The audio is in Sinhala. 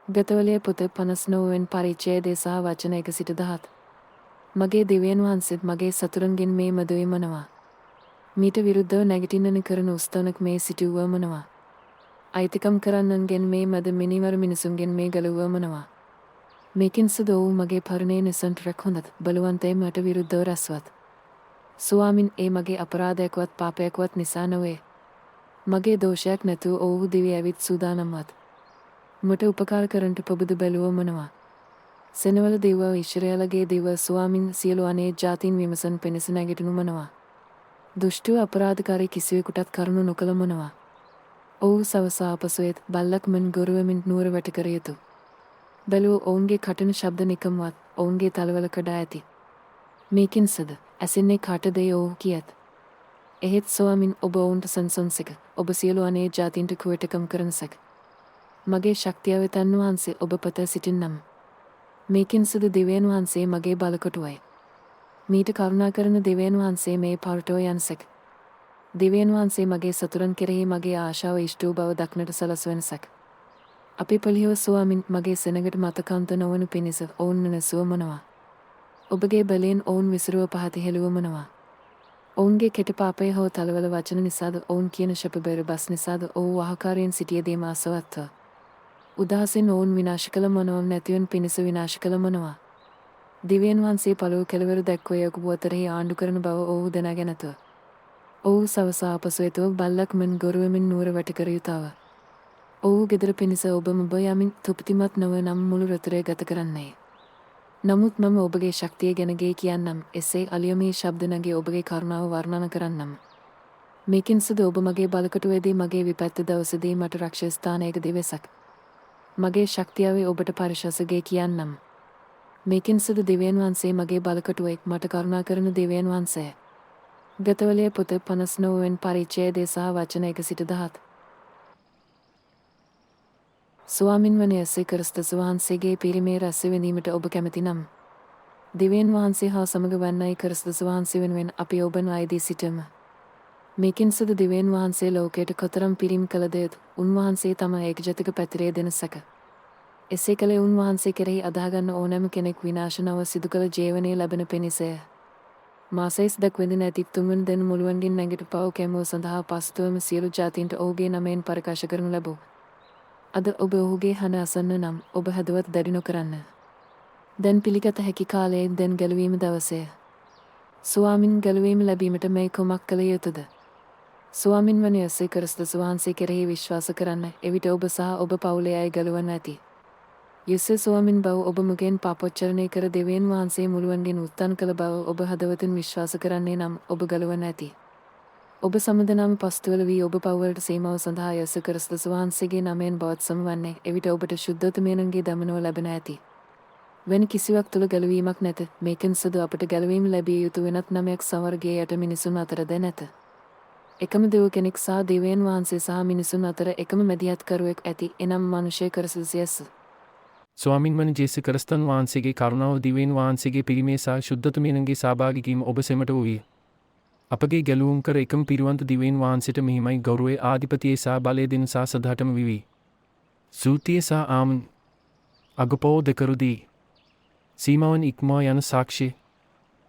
ගතවලේ පොත 59 වෙනි පරිච්ඡේදය සහ වචන 1 සිට 17. මගේ දෙවියන් වහන්සේත් මගේ සතුරන්ගෙන් මේ මදුවේ මොනවා. මීට විරුද්ධව නැගිටින්නන කරන උස්තනක් මේ සිටුව මොනවා. අයිතිකම් කරන්නන්ගෙන් මේ මද මිනිවර මිනිසුන්ගෙන් මේ ගලුව මොනවා. මේකින් සුදු වූ මගේ පරණේ නිසන්ට රැක් හොඳත් බලවන්තේ මට විරුද්ධව රැස්වත්. ස්වාමින් ඒ මගේ අපරාධයක්වත් පාපයක්වත් නිසා නොවේ. මගේ දෝෂයක් නැතුව ඔවුහු දිවි ඇවිත් සූදානම්වත්. මට උපකාර කරන්නට පොබුදු බැලුව මොනවා. සෙනවල දෙව්ව ඉශ්‍රායලගේ දෙව්ව ස්වාමින් සියලු අනේ ජාතීන් විමසන් පෙනස නැගිටුණු මොනවා. දුෂ්ටව අපරාධකාරී කිසිවෙකුටත් කරුණු නොකළ මොනවා. ඔවුහු සවසා අපසුවේත් බල්ලක් මෙන් ගොරුවමින් නුවර වැට කර යුතු. බැලුව ඔවුන්ගේ කටන ශබ්ද නිකම්වත් ඔවුන්ගේ තලවල කඩා ඇති. මේකින් සද ඇසෙන්නේ කාටදේ ඔවුහු කියත්. එහෙත් ස්වාමින් ඔබ ඔවුන්ට සංසංසක ඔබ සියලු අනේ ජාතීන්ට කුවටකම් කරනසක. මගේ ශක්තිය වෙතන් වහන්සේ ඔබ පත සිටින්නම්. මේකින් සුදු දෙවියන් වහන්සේ මගේ බලකොටුවයි. මීට කරුණා කරන දෙවියන් වහන්සේ මේ පාරටෝ යන්සක. දෙවියන් වහන්සේ මගේ සතුරන් කෙරෙහි මගේ ආශාව ඉෂ්ට වූ බව දක්නට සලස්වනසක. අපි පලියව ස්වාමින් මගේ සෙනගට මතකන්ත නොවනු පිණිස ඔවුන් නැසුව මොනවා. ඔබගේ බලයෙන් ඔවුන් විසිරුව පහති හෙළුව මොනවා. ඔවුන්ගේ කෙට පාපය හෝ තලවල වචන නිසාද ඔවුන් කියන ශපබෙර බස් නිසාද ඔවු ආහාකාරයෙන් සිටියදීම අසවත්ව. උදහසින් ඔවුන් විනාශ කළ මොනවම් නැතිවන් පිණිස විනාශ කළ මොනවා. දිව්‍යන් වහන්සේ පළව කෙළවර දැක්ව යකුබු අතරෙහි ආණ්ඩු කරන බව ඔවුහු දැනගෙනත. ඔවුහු සවසා අපසුවෙතව බල්ලක් මෙන් ගොරුවමින් නුවර වැට කර යුතාව. ඔවුහු ගෙදර පිණිස ඔබම ඔබ යමින් තුප්තිමත් නොව නම් මුළු රතුරේ ගත කරන්නේ. නමුත් මම ඔබගේ ශක්තිය ගැනගේ කියන්නම් එසේ අලියමී ශබ්දනගේ ඔබගේ කරුණාව වර්ණන කරන්නම්. මේකින් සුදු ඔබ මගේ බලකටුවේදී මගේ විපැත්ත දවසදී මට රක්ෂ ස්ථානයක දිවෙසක්. මගේ ශක්තියාවේ ඔබට පරිශසගේ කියන්නම්. මේකින් සුදු දෙවියන් වහන්සේ මගේ බලකටුවෙක් මට කරුණා කරන දෙවියන් වහන්සේ. ගතවලේ පොත 59 වෙනි පරිච්ඡේදය සහ වචන 1 සිට 17. ස්වාමින් වන යසේ ක්‍රිස්තුස් වහන්සේගේ පිරිමේ රැස් වීමට ඔබ කැමති නම් දෙවියන් වහන්සේ හා සමග වන්නයි ක්‍රිස්තුස් වහන්සේ වෙනුවෙන් අපි ඔබ නොයදී සිටම. මේකින් සුදු දෙවියන් වහන්සේ ලෝකයට කොතරම් පිරිම් කළදේත් උන්වහන්සේ තම ඒකජාතික පැතිරේ දෙනසක. එසේ කළේ උන්වහන්සේ කෙරෙහි අදාහගන්න ඕනෑම කෙනෙක් විනාශ නොව සිදු කළ ජීවනය ලැබෙන පිණිසය. මාසයිස් දක්වැදි නැති තුන්වන දෙන මුළුවන්ගෙන් නැගිට පව් කැමුව සඳහා පසුතුවම සියලු ජාතීන්ට ඔහුගේ නමයෙන් පරකාශ කරනු ලැබූ. අද ඔබ ඔහුගේ හඬ අසන්න නම් ඔබ හදවත් දැඩි නොකරන්න. දැන් පිළිගත හැකි කාලයේ දැන් ගැලවීම දවසය. ස්වාමින් ගැලවීම ලැබීමට මේ කුමක් කළ යුතුද? ස්වාමින් වන යසේ ක්‍රිස්තුස් වහන්සේ කෙරෙහි විශ්වාස කරන්න. එවිට ඔබ සහ ඔබ පවුලේ අය ගලවන්න ඇති. යසේ ස්වාමින් බව ඔබ මුගෙන් පාපොච්චරණය කර දෙවියන් වහන්සේ මුළුවන්ගෙන් උත්ථාන කළ බව ඔබ හදවතින් විශ්වාස කරන්නේ නම් ඔබ ගලවන්න ඇති. ඔබ සමදනාම පස්තුවල වී ඔබ පවුලට සීමාව සඳහා යසේ ක්‍රිස්තුස් වහන්සේගේ නමයෙන් බවත් සමවන්නේ. එවිට ඔබට ශුද්ධෝතමයන්ගේ දමනව ලැබෙන ඇති. වෙන කිසිවක් තුළ ගැලවීමක් නැත. මේකෙන් සුදු අපට ගැලවීම ලැබිය යුතු වෙනත් නමයක් සවර්ගයේ යට මිනිසුන් අතරද නැත. එකම දෙව් කෙනෙක් සහ දෙවියන් වහන්සේ සහ මිනිසුන් අතර එකම මැදිහත්කරුවෙක් ඇති. එනම් මනුෂ්‍ය ක්‍රිස්තුස් යේසු. ස්වාමින් වන ජේසු ක්‍රිස්තුන් වහන්සේගේ කරුණාව දිව්‍යන් වහන්සේගේ පිරිමේ සහ ශුද්ධෝතමයන්ගේ සහභාගීකීම ඔබ සෙමට වූයේ. අපගේ ගැලවුම් කර එකම පිරිවන්ත දිව්‍යන් වහන්සේට මෙහිමයි ගෞරවයේ ආධිපතියේ සහ බලය දෙන සහ සදාටම විවි. සූතිය සහ ආමන්. අගපෝ දෙකරුදී. සීමාවන් ඉක්මවා යන සාක්ෂි